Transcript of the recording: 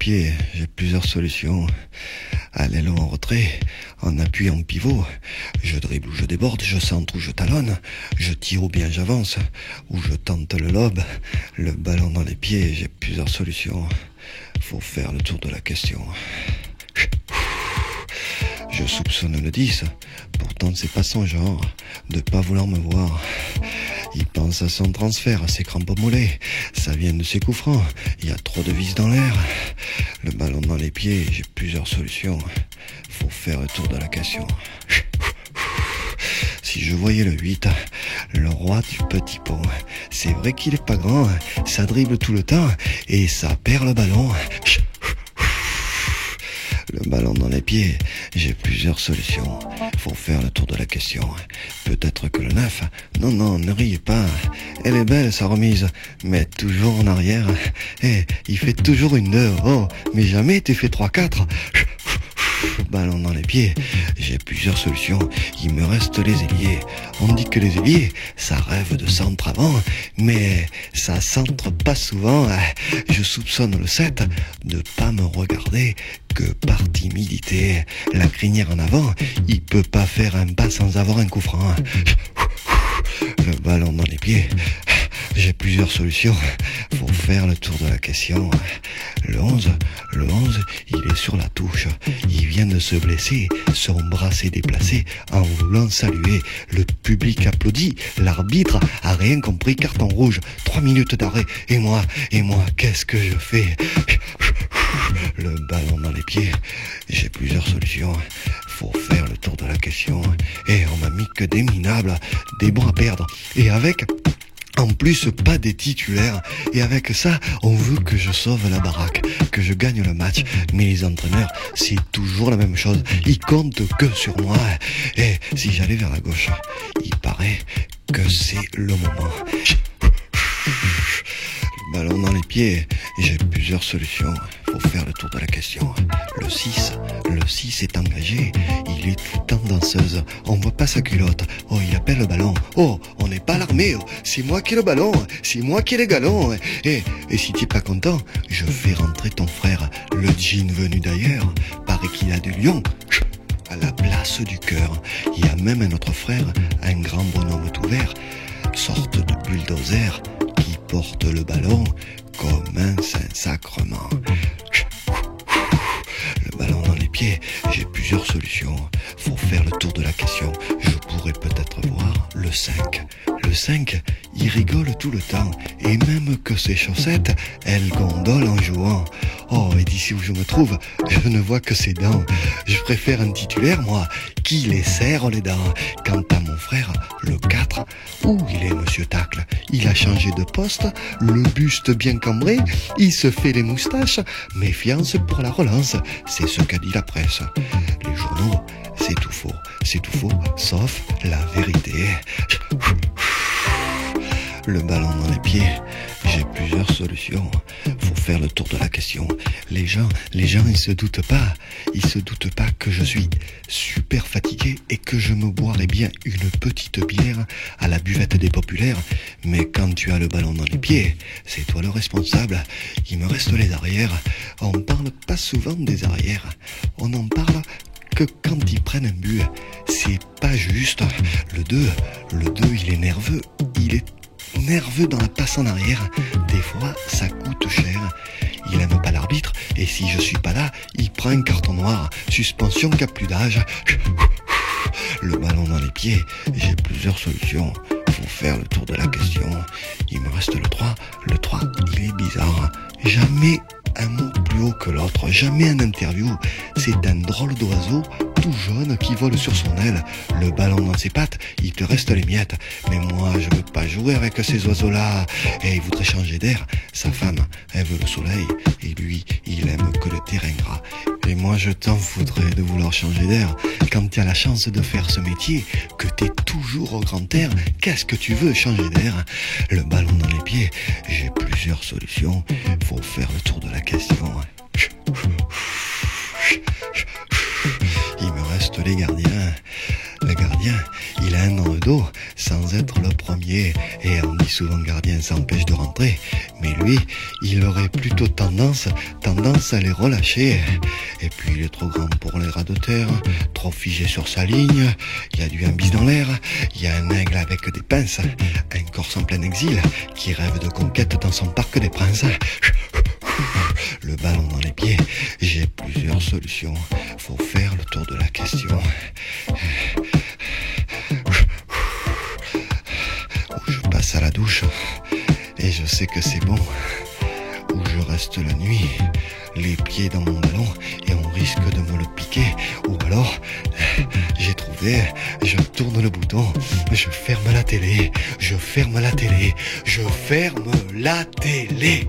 pieds, j'ai plusieurs solutions. À l'aile ou en retrait, en appui en pivot, je dribble ou je déborde, je centre ou je talonne, je tire ou bien j'avance, ou je tente le lobe, le ballon dans les pieds, j'ai plusieurs solutions. Faut faire le tour de la question. Je soupçonne le 10, pourtant c'est pas son genre de pas vouloir me voir. Il pense à son transfert, à ses crampes au mollet. Ça vient de ses coups francs, il y a trop de vis dans l'air. Le ballon dans les pieds, j'ai plusieurs solutions. Faut faire le tour de la question. Si je voyais le 8, le roi du petit pont, c'est vrai qu'il est pas grand, ça dribble tout le temps et ça perd le ballon. Le ballon dans les pieds, j'ai plusieurs solutions. Faut faire le tour de la question. Peut-être que le 9, non, ne riez pas. Elle est belle sa remise, mais toujours en arrière. Et il fait toujours une 2. Oh, mais jamais t'es fait 3-4. Ballon dans les pieds, j'ai plusieurs solutions. Il me reste les ailiers. On dit que les ailiers, ça rêve de centre avant, mais ça centre pas souvent. Je soupçonne le 7 de pas me regarder que par timidité. La crinière en avant, il peut pas faire un pas sans avoir un coup franc. Le ballon dans les pieds, j'ai plusieurs solutions. Faut faire le tour de la question. Le 11, il est sur la touche. Il vient de se blesser, son bras s'est déplacé en voulant saluer. Le public applaudit, l'arbitre a rien compris, carton rouge, 3 minutes d'arrêt. Et moi, qu'est-ce que je fais? Le ballon dans les pieds, j'ai plusieurs solutions. Faut faire le tour de la question. Et on m'a mis que des minables, des bons à perdre. Et avec... en plus, pas des titulaires. Et avec ça, on veut que je sauve la baraque, que je gagne le match. Mais les entraîneurs, c'est toujours la même chose. Ils comptent que sur moi. Et si j'allais vers la gauche, il paraît que c'est le moment. Le ballon dans les pieds, j'ai plusieurs solutions. Faut faire le tour de la question. Le 6 est engagé. Il est tout le temps danseuse. On voit pas sa culotte. Oh, il appelle le ballon. Oh, on n'est pas l'armée. C'est moi qui ai le ballon. C'est moi qui ai les galons. Et si t'es pas content, je fais rentrer ton frère. Le jean venu d'ailleurs. Paraît qu'il a du lion. À la place du cœur. Il y a même un autre frère, un grand bonhomme tout vert, sorte de bulldozer, qui porte le ballon comme un Saint-Sacrement. Le ballon dans les pieds, j'ai plusieurs solutions. Faut faire le tour de la question. Je pourrais peut-être voir le 5. Le 5, il rigole tout le temps. Et même que ses chaussettes, elles gondolent en jouant. Oh, et d'ici où je me trouve, je ne vois que ses dents. Je préfère un titulaire, moi, qui les serre les dents. Quant à mon frère, le 4, où il est, monsieur Tacle? Il a changé de poste, le buste bien cambré, il se fait les moustaches. Méfiance pour la relance, c'est ce qu'a dit la presse. Les journaux, c'est tout faux, sauf la vérité. Le ballon dans les pieds, j'ai plusieurs solutions. Faut faire le tour de la question. Les gens, ils se doutent pas que je suis super fatigué et que je me boirais bien une petite bière à la buvette des populaires. Mais quand tu as le ballon dans les pieds, c'est toi le responsable. Il me reste les arrières. On parle pas souvent des arrières. On en parle que quand ils prennent un but. C'est pas juste. Le 2, il est nerveux. Il est nerveux dans la passe en arrière. Des fois, ça coûte cher. Il aime pas l'arbitre, et si je suis pas là, il prend un carton noir. Suspension qu'à plus d'âge. Le ballon dans les pieds, j'ai plusieurs solutions. Faut faire le tour de la question. Il me reste le 3. Le 3, il est bizarre. Jamais un mot plus haut que l'autre, jamais un interview. C'est un drôle d'oiseau tout jaune qui vole sur son aile. Le ballon dans ses pattes, il te reste les miettes. Mais moi, je veux pas jouer avec ces oiseaux-là. Et il voudrait changer d'air. Sa femme, elle veut le soleil. Et lui, il aime que le terrain gras. Et moi, je t'en voudrais de vouloir changer d'air. Quand tu as la chance de faire ce métier, que t'es toujours au grand air, qu'est-ce que tu veux changer d'air? Le ballon dans les pieds, j'ai plusieurs solutions. Faut faire le tour de la question. Il me reste les gardiens. Le gardien, gardien, il a un dans le dos, sans être le premier. Et on dit souvent gardien, ça empêche de rentrer. Mais lui, il aurait plutôt tendance à les relâcher. Et puis il est trop grand pour les rats de terre, trop figé sur sa ligne. Il y a du imbis dans l'air, il y a un aigle avec des pinces, un corse en plein exil, qui rêve de conquête dans son parc des princes. Le ballon dans les pieds, j'ai plusieurs solutions. Faut faire le tour de la question. Où je passe à la douche, et je sais que c'est bon. Où je reste la nuit, les pieds dans mon ballon, et on risque de me le piquer. Ou alors, j'ai trouvé, je tourne le bouton, je ferme la télé, je ferme la télé, je ferme la télé.